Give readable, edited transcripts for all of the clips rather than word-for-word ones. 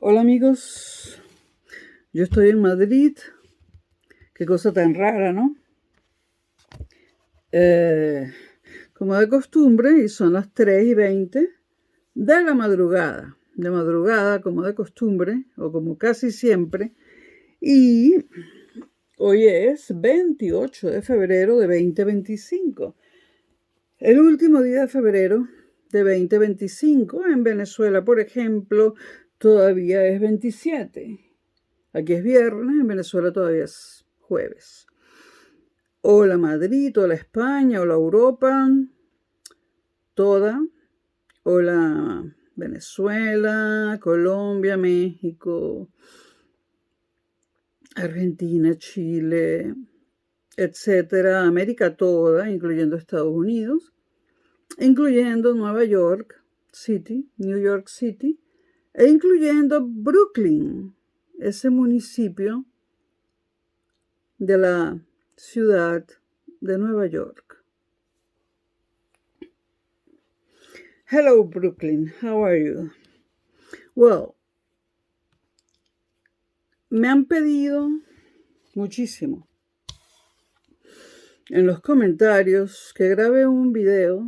Hola amigos, yo estoy en Madrid. Qué cosa tan rara, ¿no? Como de costumbre, y son las 3:20 de la madrugada. De madrugada, como de costumbre, o como casi siempre. Y hoy es 28 de febrero de 2025. El último día de febrero de 2025. En Venezuela, por ejemplo, todavía es 27. Aquí es viernes, en Venezuela todavía es jueves. Hola Madrid, hola España, hola Europa, toda. Hola Venezuela, Colombia, México, Argentina, Chile, etcétera. América toda, incluyendo Estados Unidos, incluyendo Nueva York City, New York City, e incluyendo Brooklyn, ese municipio de la ciudad de Nueva York. Hello, Brooklyn. How are you? Well, me han pedido muchísimo en los comentarios que grabe un video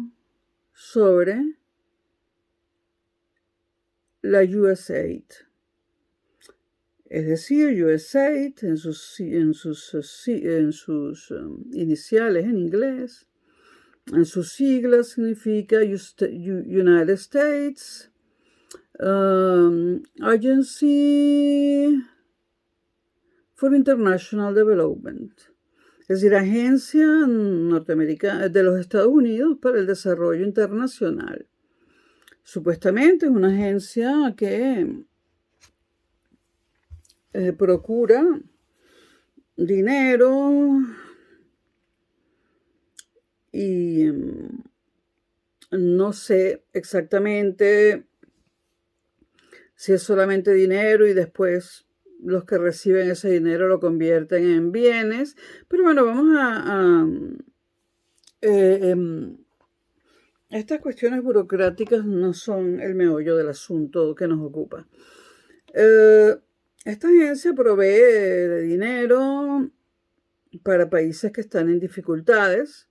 sobre la USAID. Es decir, USAID en sus iniciales en inglés. En sus siglas significa United States Agency for International Development, es decir, Agencia Norteamericana de los Estados Unidos para el Desarrollo Internacional. Supuestamente es una agencia que procura dinero y no sé exactamente si es solamente dinero y después los que reciben ese dinero lo convierten en bienes. Pero bueno, vamos estas cuestiones burocráticas no son el meollo del asunto que nos ocupa. Esta agencia provee de dinero para países que están en dificultades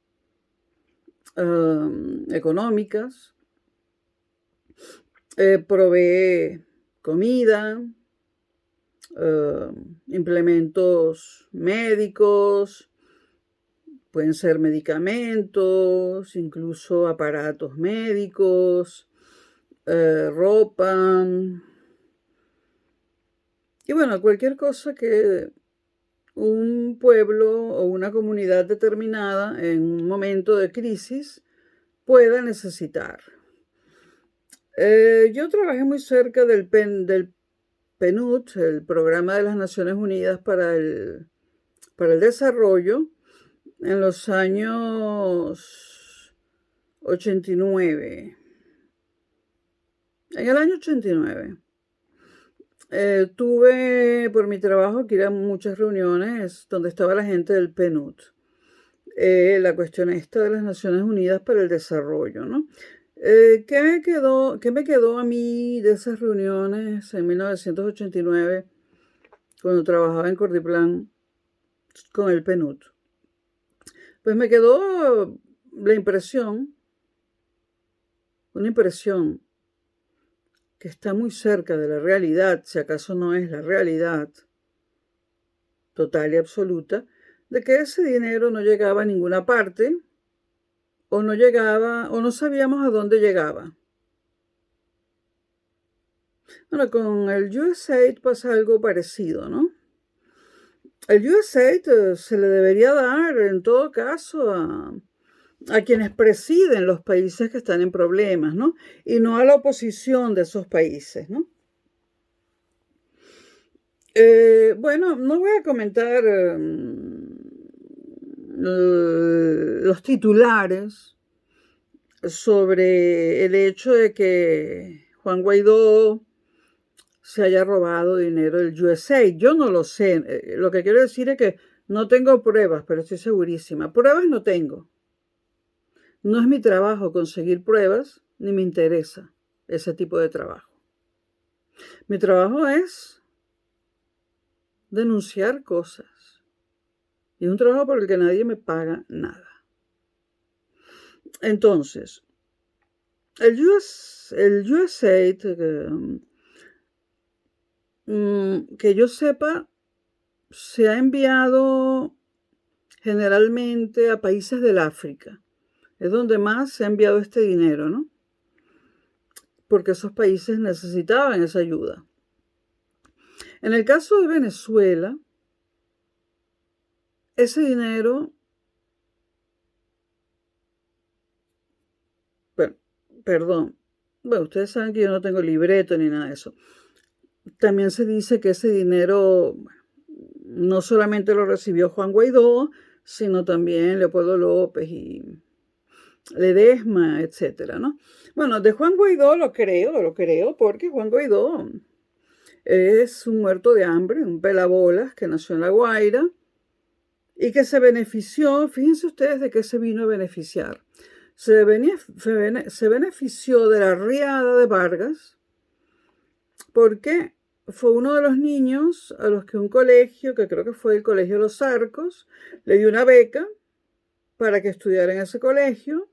económicas, provee comida, implementos médicos, pueden ser medicamentos, incluso aparatos médicos, ropa, y bueno, cualquier cosa que un pueblo o una comunidad determinada en un momento de crisis pueda necesitar. Yo trabajé muy cerca del PNUD, el Programa de las Naciones Unidas para el Desarrollo, en los años 89. En el año 89. Tuve por mi trabajo que ir a muchas reuniones donde estaba la gente del PNUD. La cuestión esta de las Naciones Unidas para el Desarrollo, ¿no? ¿Qué me quedó a mí de esas reuniones en 1989 cuando trabajaba en Cordiplan con el PNUD? Pues me quedó una impresión que está muy cerca de la realidad, si acaso no es la realidad total y absoluta, de que ese dinero no llegaba a ninguna parte, o no llegaba, o no sabíamos a dónde llegaba. Bueno, con el USAID pasa algo parecido, ¿no? El USAID se le debería dar, en todo caso, a quienes presiden los países que están en problemas, ¿no? Y no a la oposición de esos países, ¿no? Bueno, no voy a comentar los titulares sobre el hecho de que Juan Guaidó se haya robado dinero del USAID. Yo no lo sé. Lo que quiero decir es que no tengo pruebas, pero estoy segurísima. Pruebas no tengo. No es mi trabajo conseguir pruebas, ni me interesa ese tipo de trabajo. Mi trabajo es denunciar cosas. Y es un trabajo por el que nadie me paga nada. Entonces, el USAID, que yo sepa, se ha enviado generalmente a países del África. Es donde más se ha enviado este dinero, ¿no? Porque esos países necesitaban esa ayuda. En el caso de Venezuela, ese dinero, perdón, bueno, ustedes saben que yo no tengo libreto ni nada de eso. También se dice que ese dinero no solamente lo recibió Juan Guaidó, sino también Leopoldo López y Ledesma, etcétera, ¿no? Bueno, de Juan Guaidó lo creo, porque Juan Guaidó es un muerto de hambre, un pelabolas que nació en La Guaira y que se benefició, fíjense ustedes de qué se vino a beneficiar. Se benefició de la riada de Vargas porque fue uno de los niños a los que un colegio, que creo que fue el Colegio de los Arcos, le dio una beca para que estudiara en ese colegio,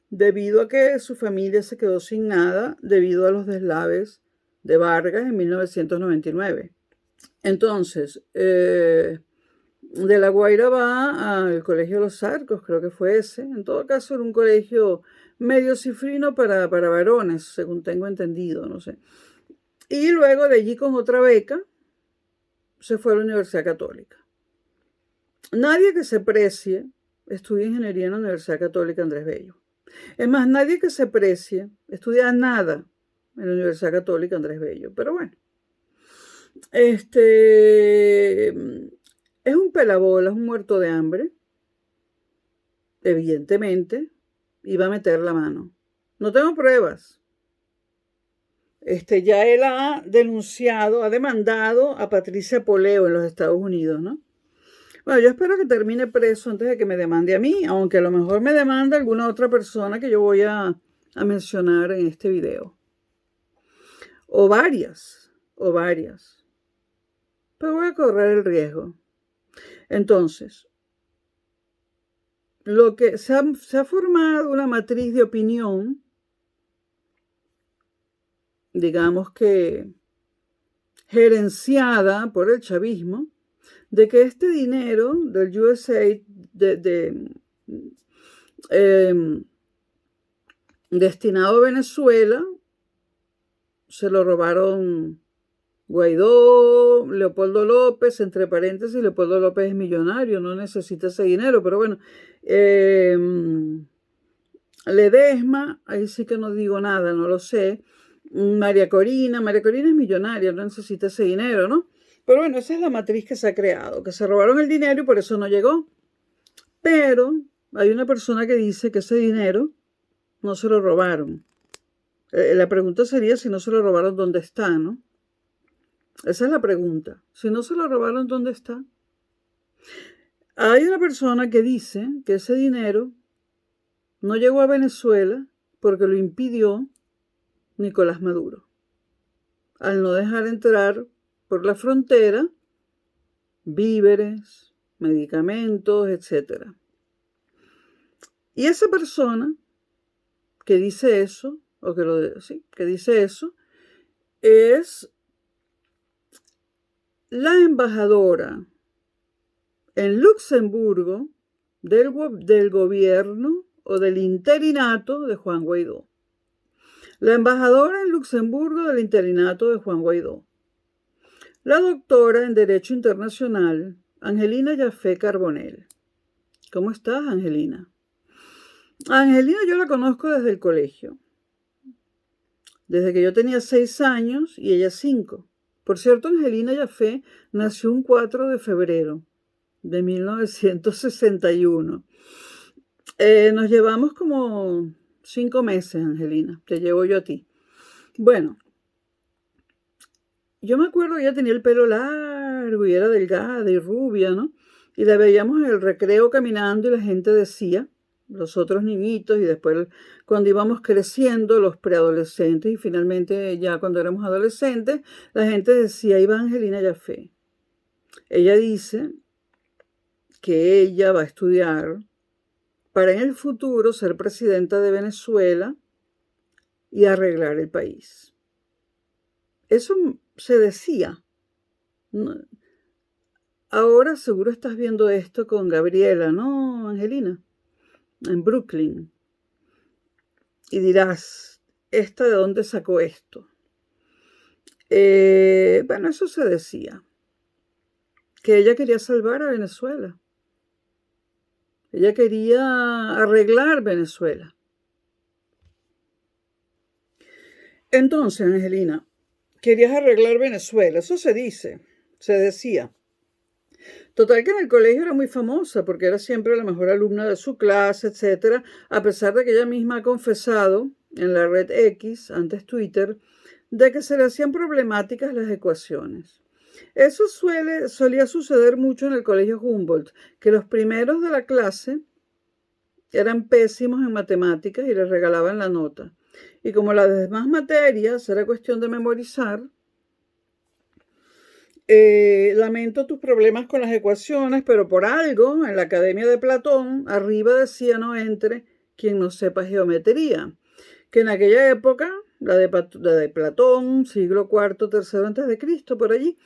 debido a que su familia se quedó sin nada debido a los deslaves de Vargas en 1999. Entonces, de La Guaira va al Colegio de los Arcos, creo que fue ese. En todo caso, era un colegio medio cifrino para varones, según tengo entendido, no sé. Y luego de allí, con otra beca, se fue a la Universidad Católica. Nadie que se precie estudia ingeniería en la Universidad Católica Andrés Bello. Es más, nadie que se precie estudia nada en la Universidad Católica Andrés Bello. Pero bueno, es un pelabolas, un muerto de hambre. Evidentemente, iba a meter la mano. No tengo pruebas. Ya él ha demandado a Patricia Poleo en los Estados Unidos, ¿no? Bueno, yo espero que termine preso antes de que me demande a mí, aunque a lo mejor me demanda alguna otra persona que yo voy a mencionar en este video. O varias. Pero voy a correr el riesgo. Entonces, lo que se ha formado una matriz de opinión, digamos que gerenciada por el chavismo, de que este dinero del USAID destinado a Venezuela se lo robaron Guaidó, Leopoldo López, entre paréntesis, Leopoldo López es millonario, no necesita ese dinero, pero bueno, Ledesma, ahí sí que no digo nada, no lo sé. María Corina es millonaria, no necesita ese dinero, ¿no? Pero bueno, esa es la matriz que se ha creado, que se robaron el dinero y por eso no llegó. Pero hay una persona que dice que ese dinero no se lo robaron. La pregunta sería si no se lo robaron, ¿dónde está, no? Esa es la pregunta. Si no se lo robaron, ¿dónde está? Hay una persona que dice que ese dinero no llegó a Venezuela porque lo impidió Nicolás Maduro, al no dejar entrar por la frontera víveres, medicamentos, etc. Y esa persona que dice eso, que dice eso, es la embajadora en Luxemburgo del gobierno o del interinato de Juan Guaidó. La embajadora en Luxemburgo del interinato de Juan Guaidó. La doctora en Derecho Internacional, Angelina Yafé Carbonell. ¿Cómo estás, Angelina? Angelina yo la conozco desde el colegio. Desde que yo tenía 6 años y ella 5. Por cierto, Angelina Yafé nació un 4 de febrero de 1961. Nos llevamos como 5 meses, Angelina. Te llevo yo a ti. Bueno, yo me acuerdo que ella tenía el pelo largo y era delgada y rubia, ¿no? Y la veíamos en el recreo caminando y la gente decía, los otros niñitos y después cuando íbamos creciendo, los preadolescentes y finalmente ya cuando éramos adolescentes, la gente decía, ahí va Angelina Jaffe. Ella dice que ella va a estudiar para en el futuro ser presidenta de Venezuela y arreglar el país. Eso se decía. Ahora seguro estás viendo esto con Gabriela, ¿no, Angelina? En Brooklyn. Y dirás, ¿esta de dónde sacó esto? Bueno, eso se decía. Que ella quería salvar a Venezuela. Ella quería arreglar Venezuela. Entonces, Angelina, querías arreglar Venezuela. Eso se dice, se decía. Total que en el colegio era muy famosa porque era siempre la mejor alumna de su clase, etc. A pesar de que ella misma ha confesado en la red X, antes Twitter, de que se le hacían problemáticas las ecuaciones. Eso solía suceder mucho en el colegio Humboldt, que los primeros de la clase eran pésimos en matemáticas y les regalaban la nota. Y como las demás materias era cuestión de memorizar, lamento tus problemas con las ecuaciones, pero por algo en la Academia de Platón arriba decía no entre quien no sepa geometría, que en aquella época, la de Platón, siglo IV, III antes de Cristo, por allí,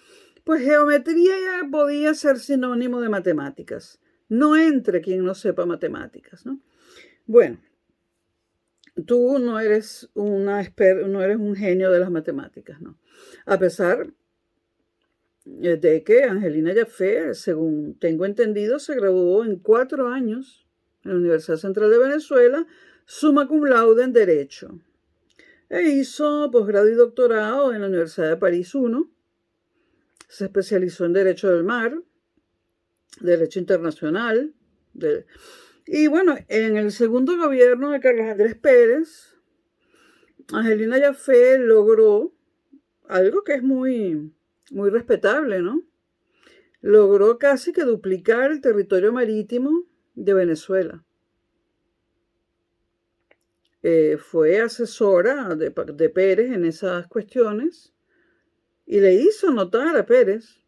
pues geometría ya podía ser sinónimo de matemáticas. No entre quien no sepa matemáticas, ¿no? Bueno, tú no eres no eres un genio de las matemáticas, ¿no? A pesar de que Angelina Jaffe, según tengo entendido, se graduó en 4 años en la Universidad Central de Venezuela, summa cum laude en Derecho. E hizo posgrado y doctorado en la Universidad de París I. Se especializó en Derecho del Mar, Derecho Internacional. Y bueno, en el segundo gobierno de Carlos Andrés Pérez, Angelina Jaffe logró algo que es muy respetable, ¿no? Logró casi que duplicar el territorio marítimo de Venezuela. Fue asesora de Pérez en esas cuestiones y le hizo notar a Pérez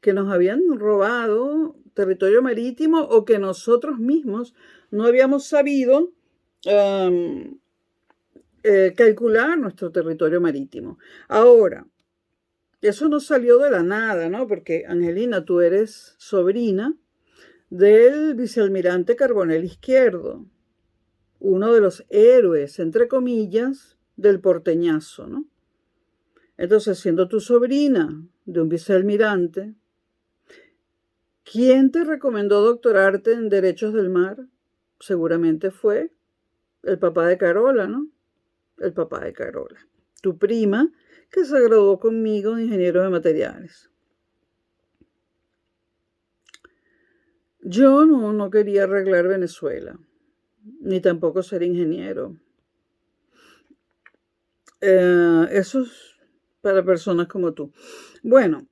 que nos habían robado territorio marítimo o que nosotros mismos no habíamos sabido calcular nuestro territorio marítimo. Ahora, eso no salió de la nada, ¿no? Porque, Angelina, tú eres sobrina del vicealmirante Carbonell Izquierdo, uno de los héroes, entre comillas, del porteñazo, ¿no? Entonces, siendo tu sobrina de un vicealmirante, ¿quién te recomendó doctorarte en Derechos del Mar? Seguramente fue el papá de Carola, ¿no? El papá de Carola. Tu prima, que se graduó conmigo de ingeniero de materiales. Yo no quería arreglar Venezuela, ni tampoco ser ingeniero. Eso es para personas como tú. Bueno,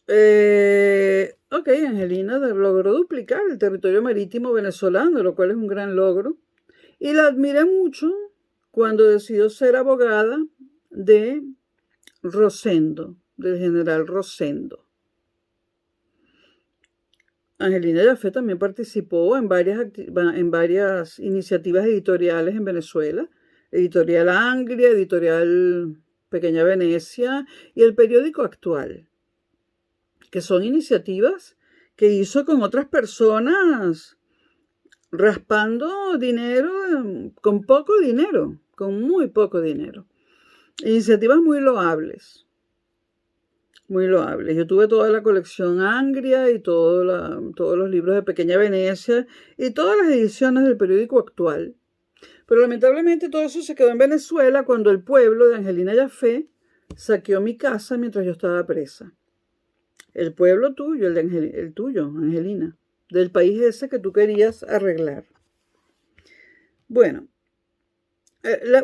ok, Angelina logró duplicar el territorio marítimo venezolano, lo cual es un gran logro. Y la admiré mucho cuando decidió ser abogada de Rosendo, del general Rosendo. Angelina Jaffe también participó en varias iniciativas editoriales en Venezuela, Editorial Anglia, Editorial Pequeña Venecia y el periódico Actual, que son iniciativas que hizo con otras personas raspando dinero, con poco dinero, con muy poco dinero. Iniciativas muy loables. Muy loable. Yo tuve toda la colección Angria y todos los libros de Pequeña Venecia y todas las ediciones del periódico Actual. Pero lamentablemente todo eso se quedó en Venezuela cuando el pueblo de Angelina Jaffe saqueó mi casa mientras yo estaba presa. El pueblo tuyo, el tuyo, Angelina, del país ese que tú querías arreglar. Bueno,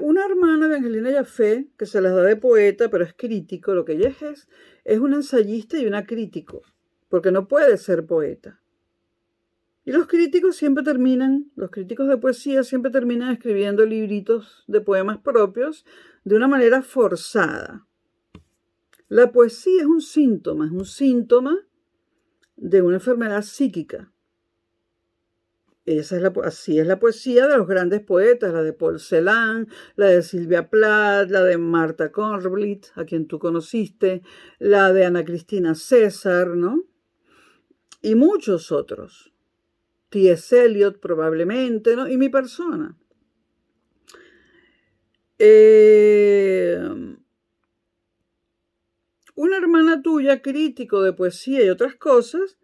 una hermana de Angelina Jaffe, que se las da de poeta, pero es crítico, lo que ella es una ensayista y una crítico, porque no puede ser poeta. Y los críticos los críticos de poesía siempre terminan escribiendo libritos de poemas propios de una manera forzada. La poesía es un síntoma de una enfermedad psíquica. Así es la poesía de los grandes poetas, la de Paul Celan, la de Sylvia Plath, la de Martha Corblett, a quien tú conociste, la de Ana Cristina César, ¿no? Y muchos otros. T.S. Eliot probablemente, ¿no? Y mi persona. Una hermana tuya, crítico de poesía y otras cosas,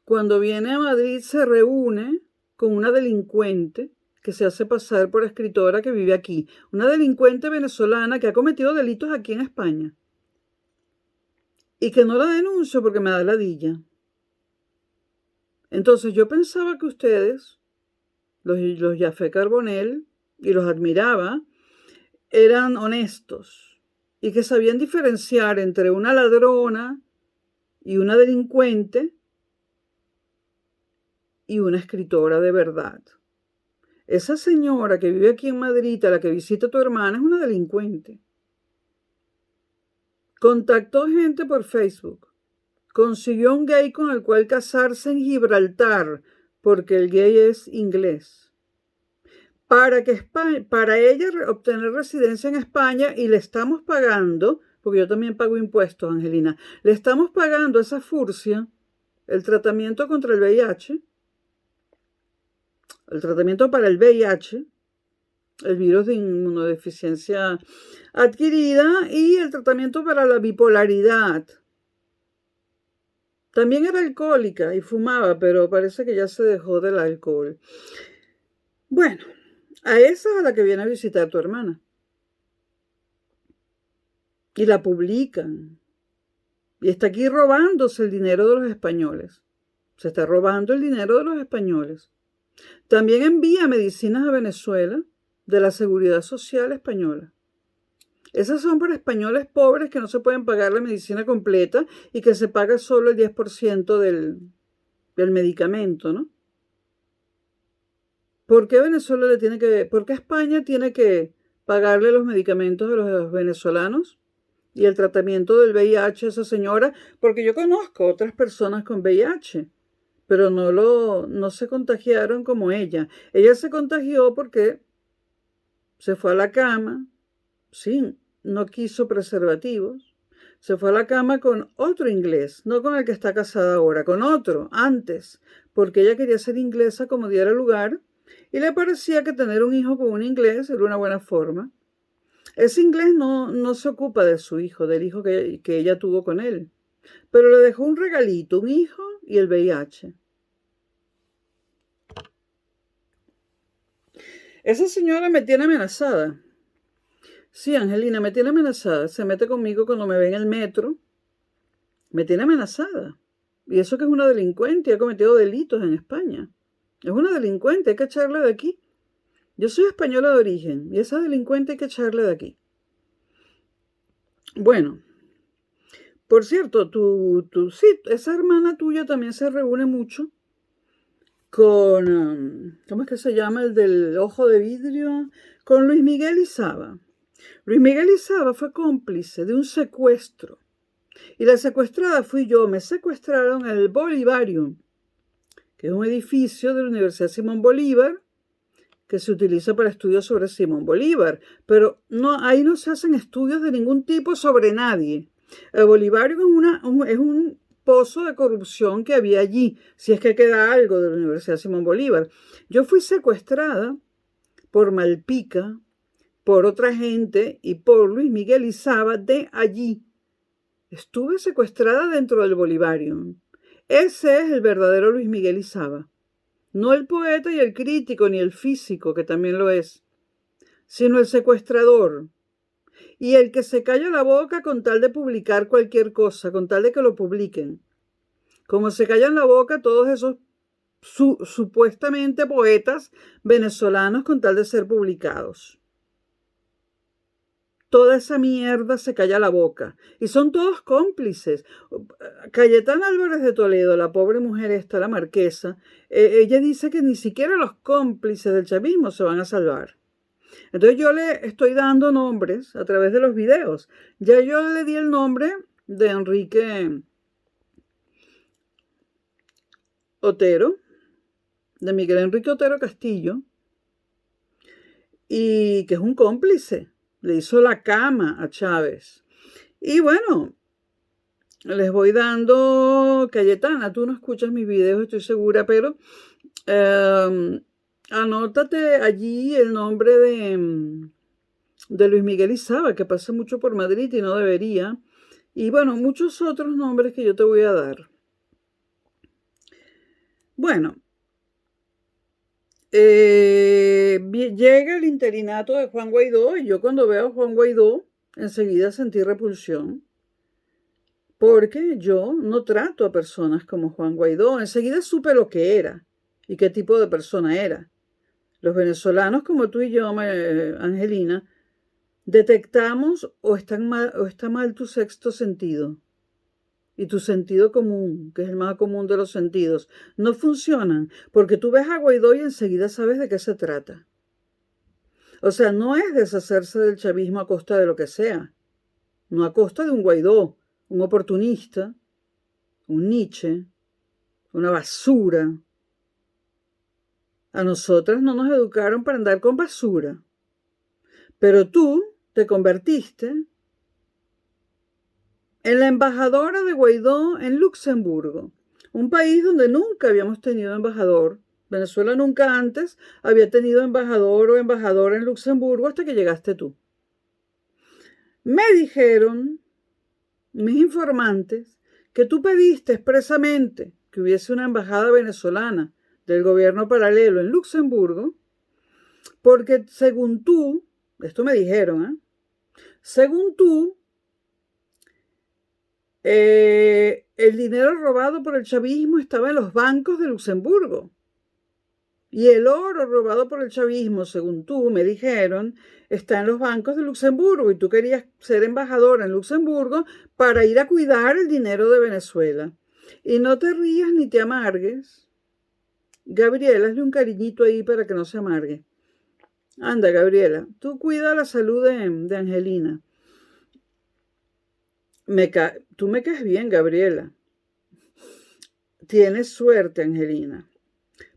cuando viene a Madrid se reúne con una delincuente que se hace pasar por escritora que vive aquí. Una delincuente venezolana que ha cometido delitos aquí en España. Y que no la denuncio porque me da ladilla. Entonces yo pensaba que ustedes, los Jafé Carbonell, y los admiraba, eran honestos y que sabían diferenciar entre una ladrona y una delincuente y una escritora de verdad. Esa señora que vive aquí en Madrid, a la que visita tu hermana, es una delincuente. Contactó gente por Facebook. Consiguió un gay con el cual casarse en Gibraltar, porque el gay es inglés. Para ella obtener residencia en España, y le estamos pagando, porque yo también pago impuestos, Angelina, le estamos pagando a esa furcia el tratamiento contra el VIH, el tratamiento para el VIH, el virus de inmunodeficiencia adquirida, y el tratamiento para la bipolaridad. También era alcohólica y fumaba, pero parece que ya se dejó del alcohol. Bueno, a esa es a la que viene a visitar tu hermana. Y la publican. Y está aquí robándose el dinero de los españoles. Se está robando el dinero de los españoles. También envía medicinas a Venezuela de la Seguridad Social española. Esas son para españoles pobres que no se pueden pagar la medicina completa y que se paga solo el 10% del medicamento, ¿no? ¿Por qué por qué España tiene que pagarle los medicamentos de los venezolanos y el tratamiento del VIH a esa señora? Porque yo conozco otras personas con VIH, pero no se contagiaron como ella. Ella se contagió porque se fue a la cama, sí, no quiso preservativos, se fue a la cama con otro inglés, no con el que está casada ahora, con otro, antes, porque ella quería ser inglesa como diera lugar, y le parecía que tener un hijo con un inglés era una buena forma. Ese inglés no se ocupa de su hijo, del hijo que ella tuvo con él, pero le dejó un regalito, un hijo y el VIH. Esa señora me tiene amenazada. Sí, Angelina, me tiene amenazada. Se mete conmigo cuando me ve en el metro. Me tiene amenazada. Y eso que es una delincuente y ha cometido delitos en España. Es una delincuente, hay que echarla de aquí. Yo soy española de origen y esa delincuente hay que echarla de aquí. Bueno, por cierto, sí, esa hermana tuya también se reúne mucho con, ¿cómo es que se llama? El del ojo de vidrio, con Luis Miguel Izaba. Luis Miguel Izaba fue cómplice de un secuestro. Y la secuestrada fui yo. Me secuestraron en el Bolivarium, que es un edificio de la Universidad Simón Bolívar, que se utiliza para estudios sobre Simón Bolívar. Pero ahí no se hacen estudios de ningún tipo sobre nadie. El Bolivarium es un pozo de corrupción que había allí, si es que queda algo de la Universidad Simón Bolívar. Yo fui secuestrada por Malpica, por otra gente y por Luis Miguel Izaba de allí. Estuve secuestrada dentro del Bolivarium. Ese es el verdadero Luis Miguel Izaba. No el poeta y el crítico, ni el físico, que también lo es, sino el secuestrador. Y el que se calla la boca con tal de publicar cualquier cosa, con tal de que lo publiquen. Como se callan la boca todos esos supuestamente poetas venezolanos con tal de ser publicados. toda esa mierda se calla la boca. Y son todos cómplices. Cayetana Álvarez de Toledo, la pobre mujer esta, la marquesa, ella dice que ni siquiera los cómplices del chavismo se van a salvar. Entonces yo le estoy dando nombres a través de los videos. Ya yo le di el nombre de Enrique Otero, de Miguel Enrique Otero Castillo, y que es un cómplice. Le hizo la cama a Chávez. Y bueno, les voy dando, Cayetana, tú no escuchas mis videos, estoy segura, pero anótate allí el nombre de Luis Miguel Izaba, que pasa mucho por Madrid y no debería. Y bueno, muchos otros nombres que yo te voy a dar. Bueno, llega el interinato de Juan Guaidó y yo cuando veo a Juan Guaidó enseguida sentí repulsión porque yo no trato a personas como Juan Guaidó. Enseguida supe lo que era y qué tipo de persona era. Los venezolanos como tú y yo, Angelina, detectamos o está mal tu sexto sentido y tu sentido común, que es el más común de los sentidos, no funcionan porque tú ves a Guaidó y enseguida sabes de qué se trata. O sea, no es deshacerse del chavismo a costa de lo que sea, no a costa de un Guaidó, un oportunista, un Nietzsche, una basura. A nosotras no nos educaron para andar con basura, pero tú te convertiste en la embajadora de Guaidó en Luxemburgo, un país donde nunca habíamos tenido embajador. Venezuela nunca antes había tenido embajador o embajadora en Luxemburgo hasta que llegaste tú. Me dijeron mis informantes que tú pediste expresamente que hubiese una embajada venezolana del gobierno paralelo en Luxemburgo porque según tú, esto me dijeron, según tú, el dinero robado por el chavismo estaba en los bancos de Luxemburgo. Y el oro robado por el chavismo, según tú, me dijeron, está en los bancos de Luxemburgo. Y tú querías ser embajadora en Luxemburgo para ir a cuidar el dinero de Venezuela. Y no te rías ni te amargues. Gabriela, hazle un cariñito ahí para que no se amargue. Anda, Gabriela, tú cuida la salud de Angelina. Tú me caes bien, Gabriela. Tienes suerte, Angelina.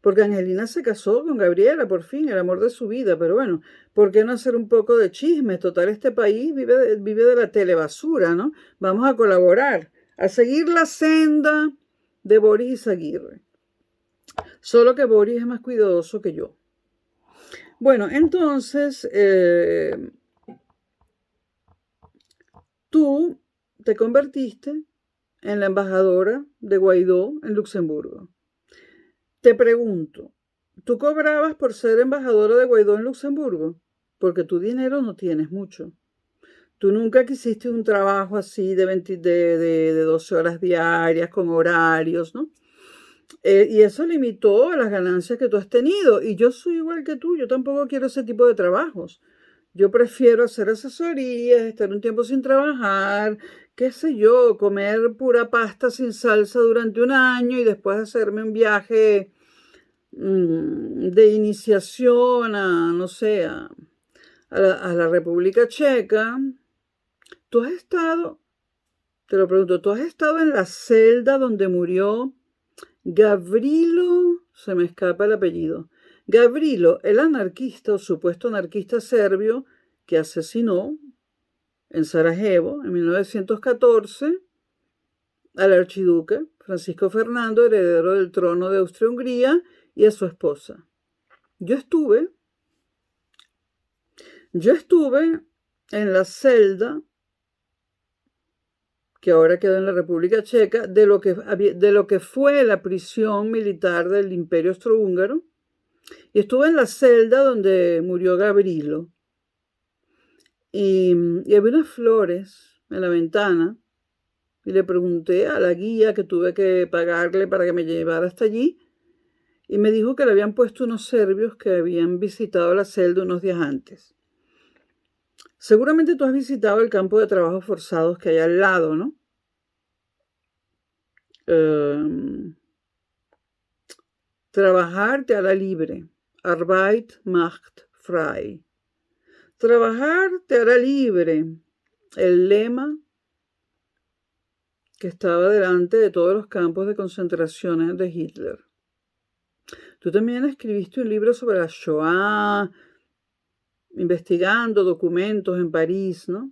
Porque Angelina se casó con Gabriela, por fin, el amor de su vida. Pero bueno, ¿por qué no hacer un poco de chismes? Total, este país vive de la telebasura, ¿no? Vamos a colaborar, a seguir la senda de Boris Izaguirre. Solo que Boris es más cuidadoso que yo. Bueno, entonces, tú te convertiste en la embajadora de Guaidó en Luxemburgo. Te pregunto, ¿tú cobrabas por ser embajadora de Guaidó en Luxemburgo? Porque tu dinero no tienes mucho. Tú nunca quisiste un trabajo así de 12 horas diarias, con horarios, ¿no? Y eso limitó las ganancias que tú has tenido. Y yo soy igual que tú, yo tampoco quiero ese tipo de trabajos. Yo prefiero hacer asesorías, estar un tiempo sin trabajar, qué sé yo, comer pura pasta sin salsa durante un año y después hacerme un viaje de iniciación a, no sé, a la República Checa. Tú has estado, te lo pregunto, tú has estado en la celda donde murió Gavrilo, se me escapa el apellido, Gavrilo, el anarquista o supuesto anarquista serbio que asesinó en Sarajevo en 1914 al archiduque Francisco Fernando, heredero del trono de Austria-Hungría, y a su esposa. Yo estuve en la celda que ahora quedó en la República Checa, de lo que fue la prisión militar del Imperio Austrohúngaro, y estuve en la celda donde murió Gavrilo. Y había unas flores en la ventana, y le pregunté a la guía que tuve que pagarle para que me llevara hasta allí, y me dijo que le habían puesto unos serbios que habían visitado la celda unos días antes. Seguramente tú has visitado el campo de trabajos forzados que hay al lado, ¿no? Trabajar te hará libre. Arbeit macht frei. Trabajar te hará libre. El lema que estaba delante de todos los campos de concentración de Hitler. Tú también escribiste un libro sobre la Shoah, investigando documentos en París, ¿no?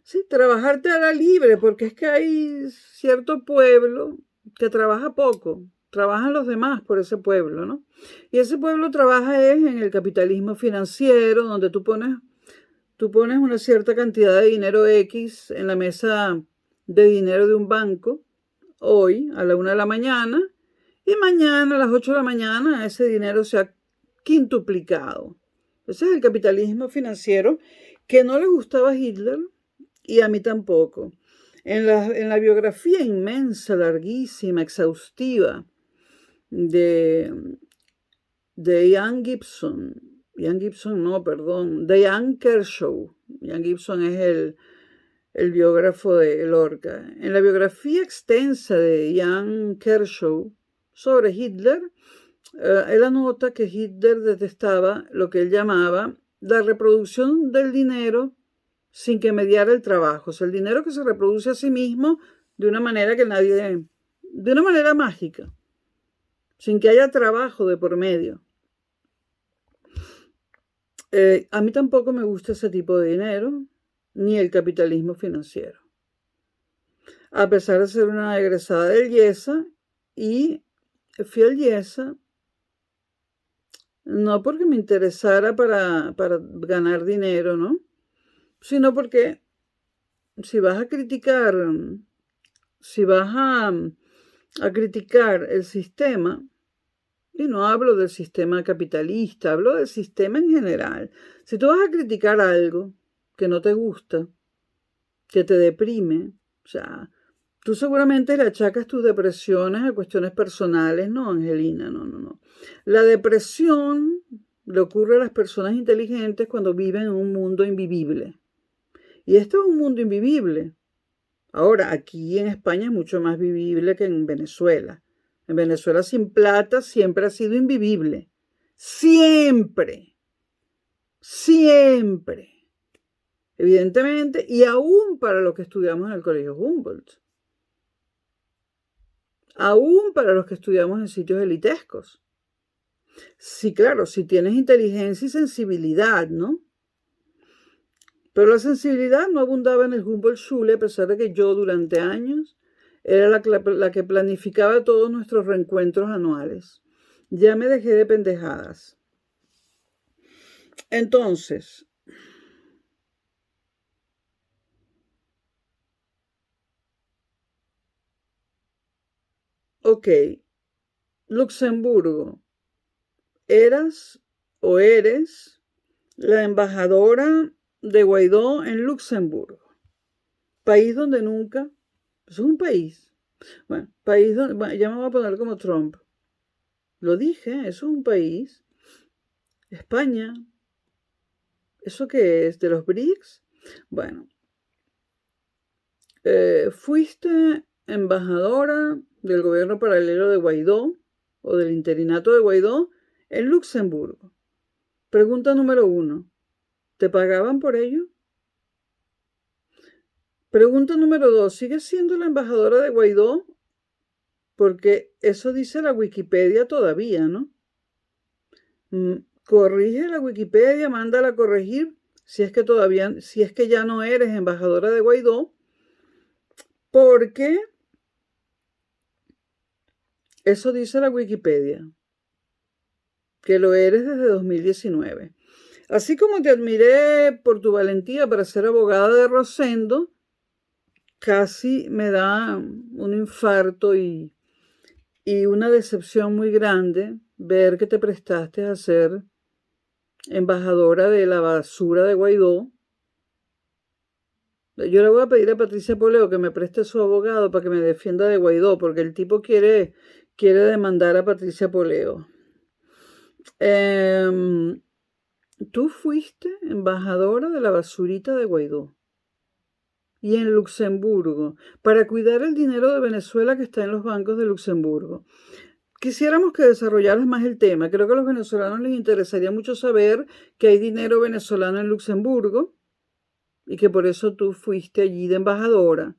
Sí, trabajar te hará libre, porque es que hay cierto pueblo que trabaja poco, trabajan los demás por ese pueblo, ¿no? Y ese pueblo trabaja es en el capitalismo financiero, donde tú pones una cierta cantidad de dinero X en la mesa de dinero de un banco, hoy a la 1 de la mañana, y mañana a las 8 de la mañana ese dinero se ha quintuplicado. Ese es el capitalismo financiero que no le gustaba a Hitler y a mí tampoco. En la biografía inmensa, larguísima, exhaustiva de Ian Gibson, de Ian Kershaw. Ian Gibson es el biógrafo de Lorca. En la biografía extensa de Ian Kershaw sobre Hitler, él anota que Hitler detestaba lo que él llamaba la reproducción del dinero sin que mediara el trabajo. O sea, el dinero que se reproduce a sí mismo de una manera de una manera mágica, sin que haya trabajo de por medio. A mí tampoco me gusta ese tipo de dinero, ni el capitalismo financiero. A pesar de ser una egresada del IESA, y fui al IESA no porque me interesara para ganar dinero, ¿no? Sino porque si vas a criticar el sistema, y no hablo del sistema capitalista, hablo del sistema en general. Si tú vas a criticar algo que no te gusta, que te deprime, o sea, tú seguramente le achacas tus depresiones a cuestiones personales, no, Angelina, no. La depresión le ocurre a las personas inteligentes cuando viven en un mundo invivible. Y esto es un mundo invivible. Ahora, aquí en España es mucho más vivible que en Venezuela. En Venezuela sin plata siempre ha sido invivible. Siempre. Siempre. Evidentemente, y aún para los que estudiamos en el Colegio Humboldt. Aún para los que estudiamos en sitios elitescos. Sí, claro, si tienes inteligencia y sensibilidad, ¿no? Pero la sensibilidad no abundaba en el Humboldt-Schule, a pesar de que yo durante años era la que planificaba todos nuestros reencuentros anuales. Ya me dejé de pendejadas. Entonces, ok, Luxemburgo, eras o eres la embajadora de Guaidó en Luxemburgo, país donde nunca, es un país, bueno, país donde, bueno, ya me voy a poner como Trump, lo dije, eso es un país, España, ¿eso qué es? ¿De los BRICS? Bueno, fuiste embajadora del gobierno paralelo de Guaidó o del interinato de Guaidó en Luxemburgo. Pregunta número 1. ¿Te pagaban por ello? Pregunta número 2. ¿Sigues siendo la embajadora de Guaidó? Porque eso dice la Wikipedia todavía, ¿no? Corrige la Wikipedia, mándala a corregir si es que ya no eres embajadora de Guaidó, porque eso dice la Wikipedia, que lo eres desde 2019. Así como te admiré por tu valentía para ser abogada de Rosendo, casi me da un infarto y una decepción muy grande ver que te prestaste a ser embajadora de la basura de Guaidó. Yo le voy a pedir a Patricia Poleo que me preste su abogado para que me defienda de Guaidó, porque el tipo quiere demandar a Patricia Poleo. Tú fuiste embajadora de la basurita de Guaidó y en Luxemburgo para cuidar el dinero de Venezuela que está en los bancos de Luxemburgo. Quisiéramos que desarrollaras más el tema. Creo que a los venezolanos les interesaría mucho saber que hay dinero venezolano en Luxemburgo y que por eso tú fuiste allí de embajadora.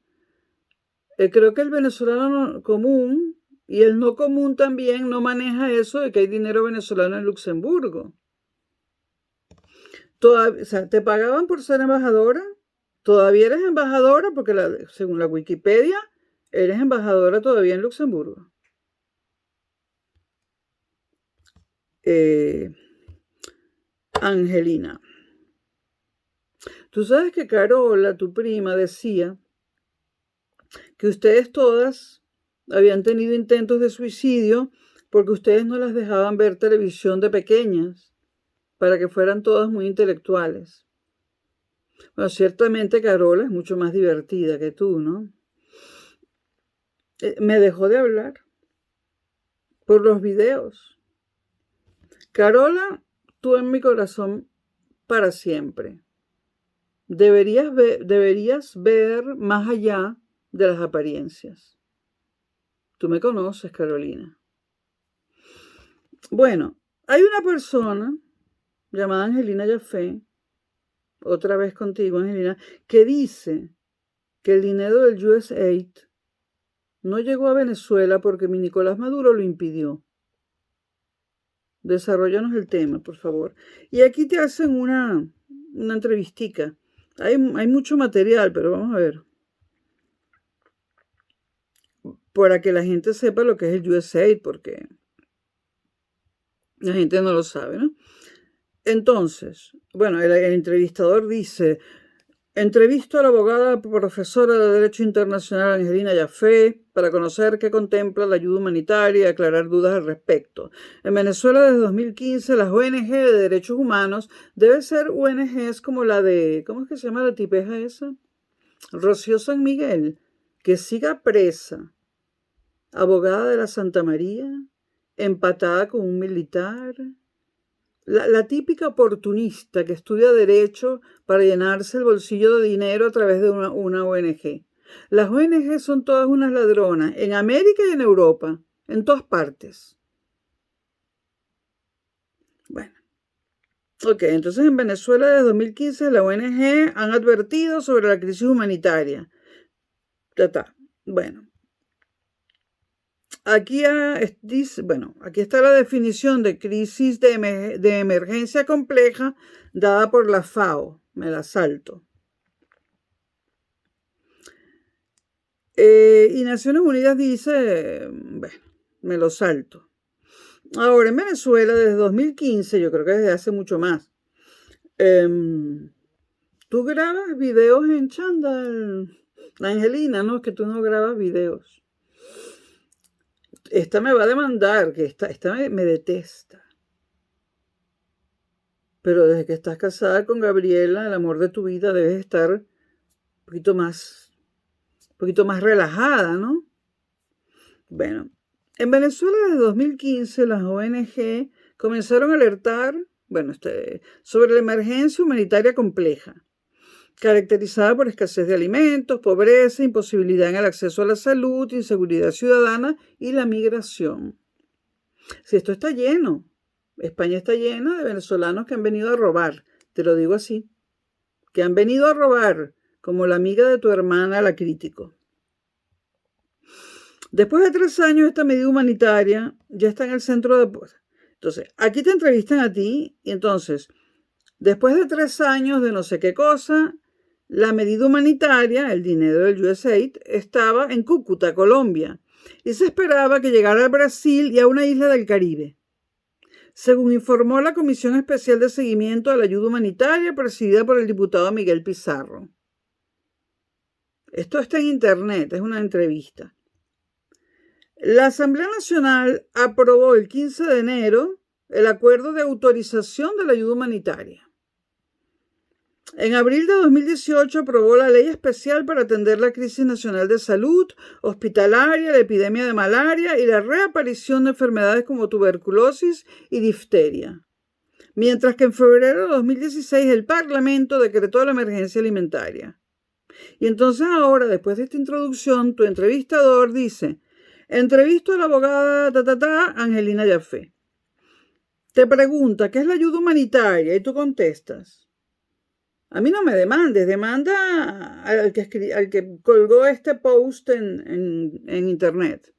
Creo que el venezolano común y el no común también no maneja eso de que hay dinero venezolano en Luxemburgo. O sea, ¿te pagaban por ser embajadora? Todavía eres embajadora porque según la Wikipedia eres embajadora todavía en Luxemburgo. Angelina. Tú sabes que Carola, tu prima, decía que ustedes todas habían tenido intentos de suicidio porque ustedes no las dejaban ver televisión de pequeñas para que fueran todas muy intelectuales. Bueno, ciertamente Carola es mucho más divertida que tú, ¿no? Me dejó de hablar por los videos. Carola, tú en mi corazón para siempre. Deberías ver más allá de las apariencias. Tú me conoces, Carolina. Bueno, hay una persona llamada Angelina Jaffe, otra vez contigo, Angelina, que dice que el dinero del USAID no llegó a Venezuela porque mi Nicolás Maduro lo impidió. Desarróllanos el tema, por favor. Y aquí te hacen una entrevistica. Hay mucho material, pero vamos a ver. Para que la gente sepa lo que es el USAID, porque la gente no lo sabe, ¿no? Entonces, bueno, el entrevistador dice: entrevisto a la abogada profesora de Derecho Internacional Angelina Jaffe para conocer qué contempla la ayuda humanitaria y aclarar dudas al respecto. En Venezuela desde 2015 las ONG de derechos humanos deben ser ONGs como la de, ¿cómo es que se llama la tipeja esa? Rocío San Miguel, que siga presa, abogada de la Santa María, empatada con un militar. La típica oportunista que estudia derecho para llenarse el bolsillo de dinero a través de una ONG. Las ONG son todas unas ladronas, en América y en Europa, en todas partes. Bueno, ok, entonces en Venezuela desde 2015 la ONG han advertido sobre la crisis humanitaria. Bueno. Aquí está la definición de crisis de emergencia compleja dada por la FAO. Me la salto. Y Naciones Unidas dice, bueno, me lo salto. Ahora, en Venezuela, desde 2015, yo creo que desde hace mucho más, tú grabas videos en chándal. Angelina, no, es que tú no grabas videos. Esta me va a demandar, que esta me detesta. Pero desde que estás casada con Gabriela, el amor de tu vida, debes estar un poquito más relajada, ¿no? Bueno, en Venezuela desde 2015 las ONG comenzaron a alertar, sobre la emergencia humanitaria compleja, caracterizada por escasez de alimentos, pobreza, imposibilidad en el acceso a la salud, inseguridad ciudadana y la migración. Si esto está lleno, España está llena de venezolanos que han venido a robar, te lo digo así, que han venido a robar, como la amiga de tu hermana, la Crítico. Después de 3 años, esta medida humanitaria ya está en el centro de... Entonces, aquí te entrevistan a ti y entonces, después de 3 años de no sé qué cosa, la medida humanitaria, el dinero del USAID, estaba en Cúcuta, Colombia, y se esperaba que llegara a Brasil y a una isla del Caribe. Según informó la Comisión Especial de Seguimiento de la Ayuda Humanitaria, presidida por el diputado Miguel Pizarro. Esto está en internet, es una entrevista. La Asamblea Nacional aprobó el 15 de enero el acuerdo de autorización de la ayuda humanitaria. En abril de 2018 aprobó la ley especial para atender la crisis nacional de salud hospitalaria, la epidemia de malaria y la reaparición de enfermedades como tuberculosis y difteria. mientras que en febrero de 2016 el Parlamento decretó la emergencia alimentaria. Y entonces ahora, después de esta introducción, tu entrevistador dice, entrevisto a la abogada Angelina Yafé. Te pregunta, ¿qué es la ayuda humanitaria? Y tú contestas, a mí no me demandes, demanda al que colgó este post en internet.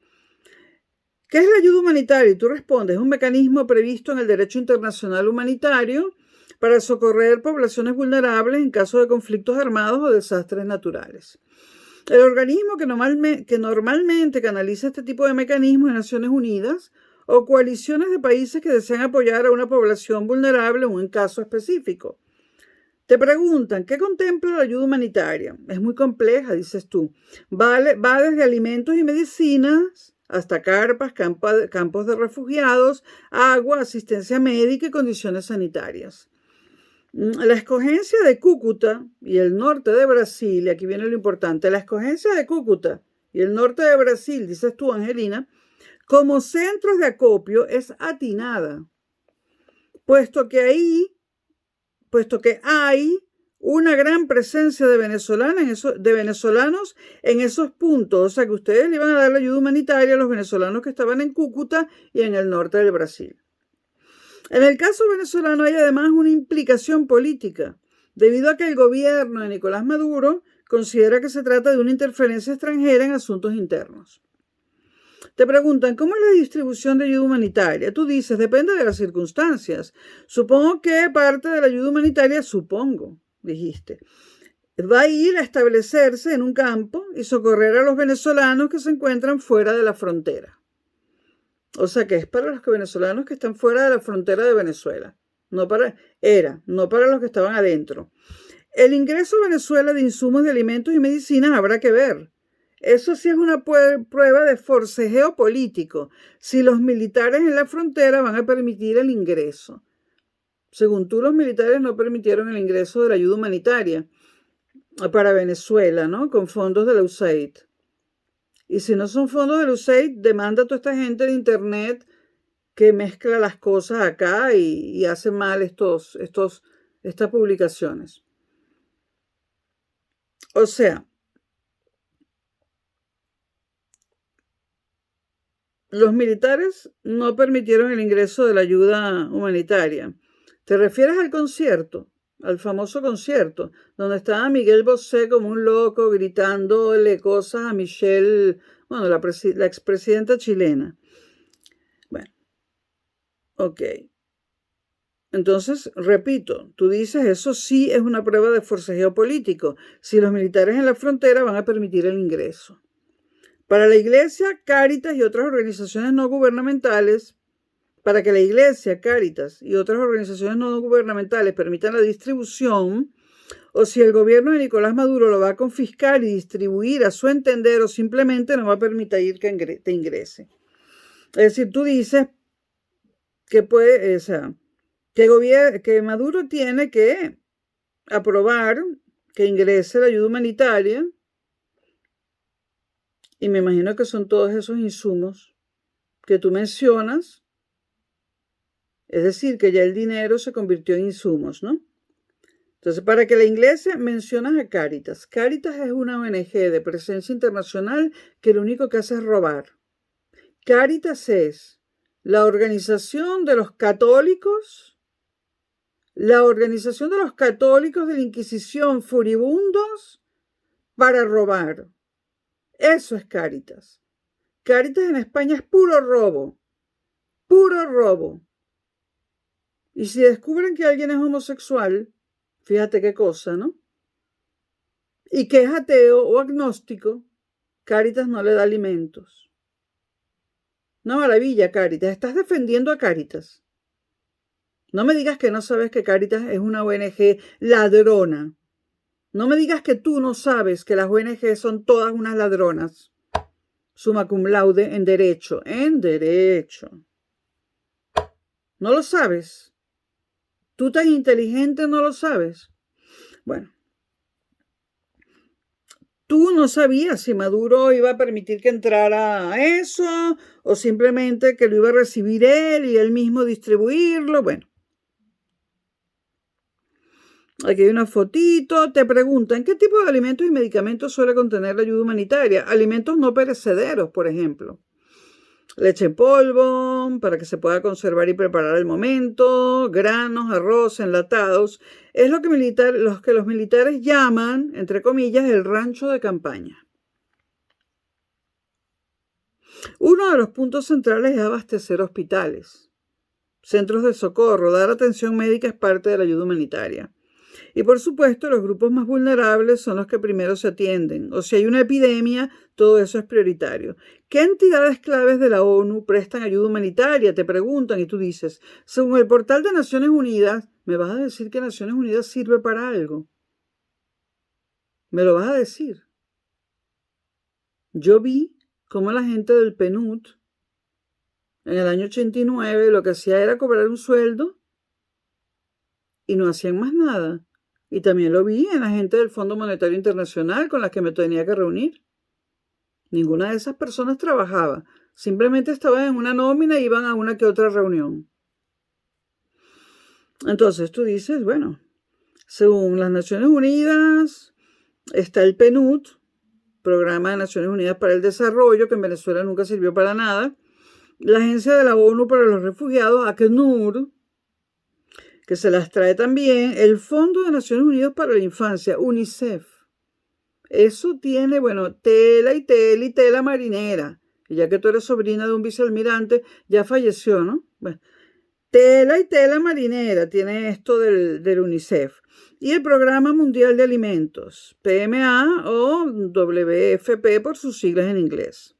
¿Qué es la ayuda humanitaria? Y tú respondes, es un mecanismo previsto en el derecho internacional humanitario para socorrer poblaciones vulnerables en caso de conflictos armados o desastres naturales. El organismo que normalmente canaliza este tipo de mecanismos es Naciones Unidas o coaliciones de países que desean apoyar a una población vulnerable en un caso específico. Te preguntan, ¿qué contempla la ayuda humanitaria? Es muy compleja, dices tú. Va desde alimentos y medicinas hasta carpas, campos de refugiados, agua, asistencia médica y condiciones sanitarias. La escogencia de Cúcuta y el norte de Brasil, y aquí viene lo importante, la escogencia de Cúcuta y el norte de Brasil, dices tú, Angelina, como centros de acopio es atinada, puesto que hay una gran presencia de venezolanos en esos puntos. O sea que ustedes le iban a dar la ayuda humanitaria a los venezolanos que estaban en Cúcuta y en el norte del Brasil. En el caso venezolano hay además una implicación política, debido a que el gobierno de Nicolás Maduro considera que se trata de una interferencia extranjera en asuntos internos. Te preguntan, ¿cómo es la distribución de ayuda humanitaria? Tú dices, depende de las circunstancias. Supongo que parte de la ayuda humanitaria, dijiste, va a ir a establecerse en un campo y socorrer a los venezolanos que se encuentran fuera de la frontera. O sea que es para los venezolanos que están fuera de la frontera de Venezuela. No para los que estaban adentro. El ingreso a Venezuela de insumos de alimentos y medicinas habrá que ver. Eso sí es una prueba de forcejeo político, si los militares en la frontera van a permitir el ingreso. Según tú, los militares no permitieron el ingreso de la ayuda humanitaria para Venezuela, ¿no? Con fondos de la USAID. Y si no son fondos de la USAID, demanda a toda esta gente de internet que mezcla las cosas acá y hace mal estas publicaciones. O sea, los militares no permitieron el ingreso de la ayuda humanitaria. ¿Te refieres al concierto? Al famoso concierto, donde estaba Miguel Bosé como un loco gritándole cosas a Michelle, la expresidenta chilena. Bueno, ok. Entonces, repito, tú dices, eso sí es una prueba de forcejeo político, si los militares en la frontera van a permitir el ingreso. Para la Iglesia, Cáritas y otras organizaciones no gubernamentales, para que la Iglesia, Cáritas y otras organizaciones no gubernamentales permitan la distribución, o si el gobierno de Nicolás Maduro lo va a confiscar y distribuir a su entender, o simplemente no va a permitir que te ingrese. Es decir, tú dices que que Maduro tiene que aprobar que ingrese la ayuda humanitaria, y me imagino que son todos esos insumos que tú mencionas. Es decir, que ya el dinero se convirtió en insumos, ¿no? Entonces, para que la Iglesia, mencionas a Cáritas. Cáritas es una ONG de presencia internacional que lo único que hace es robar. Cáritas es la organización de los católicos, de la Inquisición furibundos para robar. Eso es Cáritas. Cáritas en España es puro robo. Puro robo. Y si descubren que alguien es homosexual, fíjate qué cosa, ¿no? Y que es ateo o agnóstico, Cáritas no le da alimentos. Una maravilla, Cáritas. Estás defendiendo a Cáritas. No me digas que no sabes que Cáritas es una ONG ladrona. No me digas que tú no sabes que las ONG son todas unas ladronas. Summa cum laude en derecho. En derecho. ¿No lo sabes? ¿Tú tan inteligente no lo sabes? Bueno. Tú no sabías si Maduro iba a permitir que entrara a eso o simplemente que lo iba a recibir él y él mismo distribuirlo. Bueno. Aquí hay una fotito. Te preguntan, ¿qué tipo de alimentos y medicamentos suele contener la ayuda humanitaria? Alimentos no perecederos, por ejemplo. Leche en polvo, para que se pueda conservar y preparar al momento, granos, arroz, enlatados. Es lo que los militares llaman, entre comillas, el rancho de campaña. Uno de los puntos centrales es abastecer hospitales, centros de socorro. Dar atención médica es parte de la ayuda humanitaria. Y por supuesto, los grupos más vulnerables son los que primero se atienden. O si hay una epidemia, todo eso es prioritario. ¿Qué entidades claves de la ONU prestan ayuda humanitaria? Te preguntan y tú dices, según el portal de Naciones Unidas, ¿me vas a decir que Naciones Unidas sirve para algo? ¿Me lo vas a decir? Yo vi cómo la gente del PNUD en el año 89 lo que hacía era cobrar un sueldo y no hacían más nada. Y también lo vi en la gente del Fondo Monetario Internacional con la que me tenía que reunir. Ninguna de esas personas trabajaba. Simplemente estaban en una nómina e iban a una que otra reunión. Entonces tú dices, bueno, según las Naciones Unidas, está el PNUD, Programa de Naciones Unidas para el Desarrollo, que en Venezuela nunca sirvió para nada. La Agencia de la ONU para los Refugiados, ACNUR, que se las trae también, el Fondo de Naciones Unidas para la Infancia, UNICEF. Eso tiene, bueno, tela y tela y tela marinera. Y ya que tú eres sobrina de un vicealmirante, ya falleció, ¿no? Bueno, tela y tela marinera tiene esto del UNICEF. Y el Programa Mundial de Alimentos, PMA o WFP por sus siglas en inglés.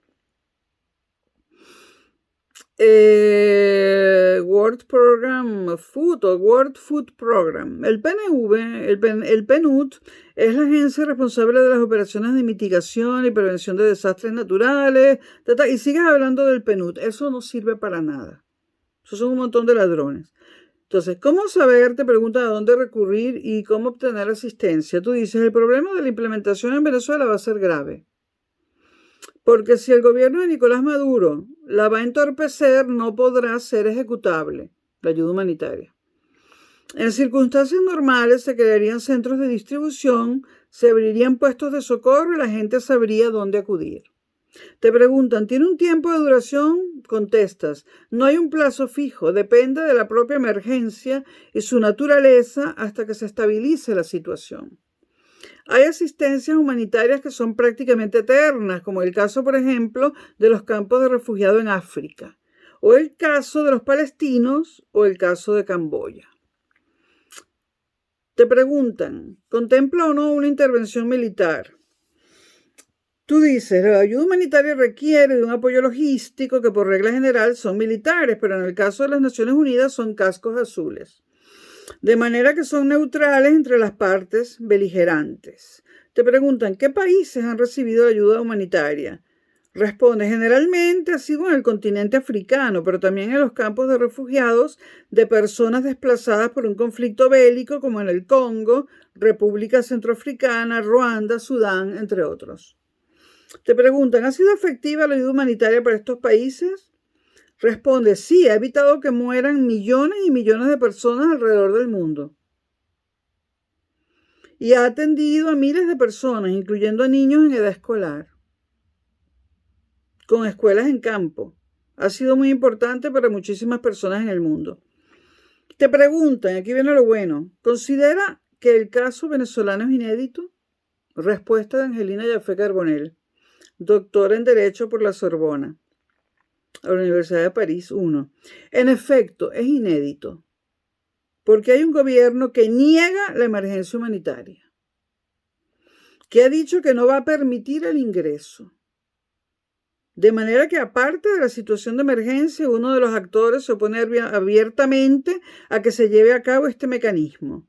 World Program Food o World Food Program. El PNUD es la agencia responsable de las operaciones de mitigación y prevención de desastres naturales. Y sigues hablando del PNUD. Eso no sirve para nada. Eso son un montón de ladrones. Entonces, ¿cómo saber? Te preguntan a dónde recurrir y cómo obtener asistencia. Tú dices, el problema de la implementación en Venezuela va a ser grave. Porque si el gobierno de Nicolás Maduro la va a entorpecer, no podrá ser ejecutable la ayuda humanitaria. En circunstancias normales se crearían centros de distribución, se abrirían puestos de socorro y la gente sabría dónde acudir. Te preguntan, ¿tiene un tiempo de duración? Contestas, no hay un plazo fijo, depende de la propia emergencia y su naturaleza hasta que se estabilice la situación. Hay asistencias humanitarias que son prácticamente eternas, como el caso, por ejemplo, de los campos de refugiados en África, o el caso de los palestinos, o el caso de Camboya. Te preguntan, ¿contempla o no una intervención militar? Tú dices, la ayuda humanitaria requiere de un apoyo logístico que por regla general son militares, pero en el caso de las Naciones Unidas son cascos azules. De manera que son neutrales entre las partes beligerantes. Te preguntan, ¿qué países han recibido ayuda humanitaria? Responde, generalmente ha sido en el continente africano, pero también en los campos de refugiados de personas desplazadas por un conflicto bélico como en el Congo, República Centroafricana, Ruanda, Sudán, entre otros. Te preguntan, ¿ha sido efectiva la ayuda humanitaria para estos países? Responde, sí, ha evitado que mueran millones y millones de personas alrededor del mundo. Y ha atendido a miles de personas, incluyendo a niños en edad escolar, con escuelas en campo. Ha sido muy importante para muchísimas personas en el mundo. Te preguntan, aquí viene lo bueno, ¿considera que el caso venezolano es inédito? Respuesta de Angelina Yafé Carbonell, doctora en Derecho por la Sorbona, a la Universidad de París 1. En efecto, es inédito, porque hay un gobierno que niega la emergencia humanitaria, que ha dicho que no va a permitir el ingreso. De manera que aparte de la situación de emergencia, uno de los actores se opone abiertamente a que se lleve a cabo este mecanismo.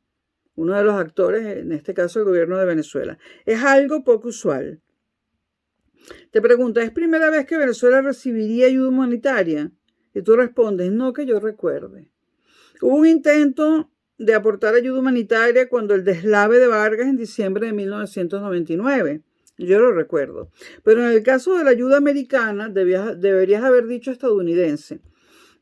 Uno de los actores, en este caso el gobierno de Venezuela. Es algo poco usual. Te pregunta, ¿es primera vez que Venezuela recibiría ayuda humanitaria? Y tú respondes, no que yo recuerde. Hubo un intento de aportar ayuda humanitaria cuando el deslave de Vargas en diciembre de 1999. Yo lo recuerdo. Pero en el caso de la ayuda americana, deberías haber dicho estadounidense.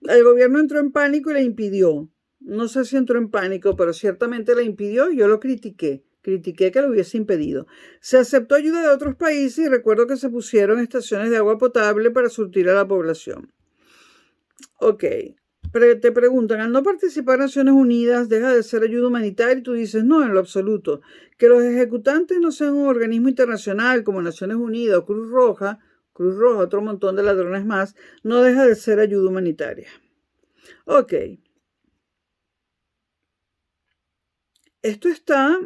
El gobierno entró en pánico y la impidió. No sé si entró en pánico, pero ciertamente la impidió y yo lo critiqué. Critiqué que lo hubiese impedido. Se aceptó ayuda de otros países y recuerdo que se pusieron estaciones de agua potable para surtir a la población. Ok, te preguntan, al no participar en Naciones Unidas, deja de ser ayuda humanitaria y tú dices, no, en lo absoluto. Que los ejecutantes no sean un organismo internacional como Naciones Unidas o Cruz Roja, otro montón de ladrones más, no deja de ser ayuda humanitaria. Ok. Esto está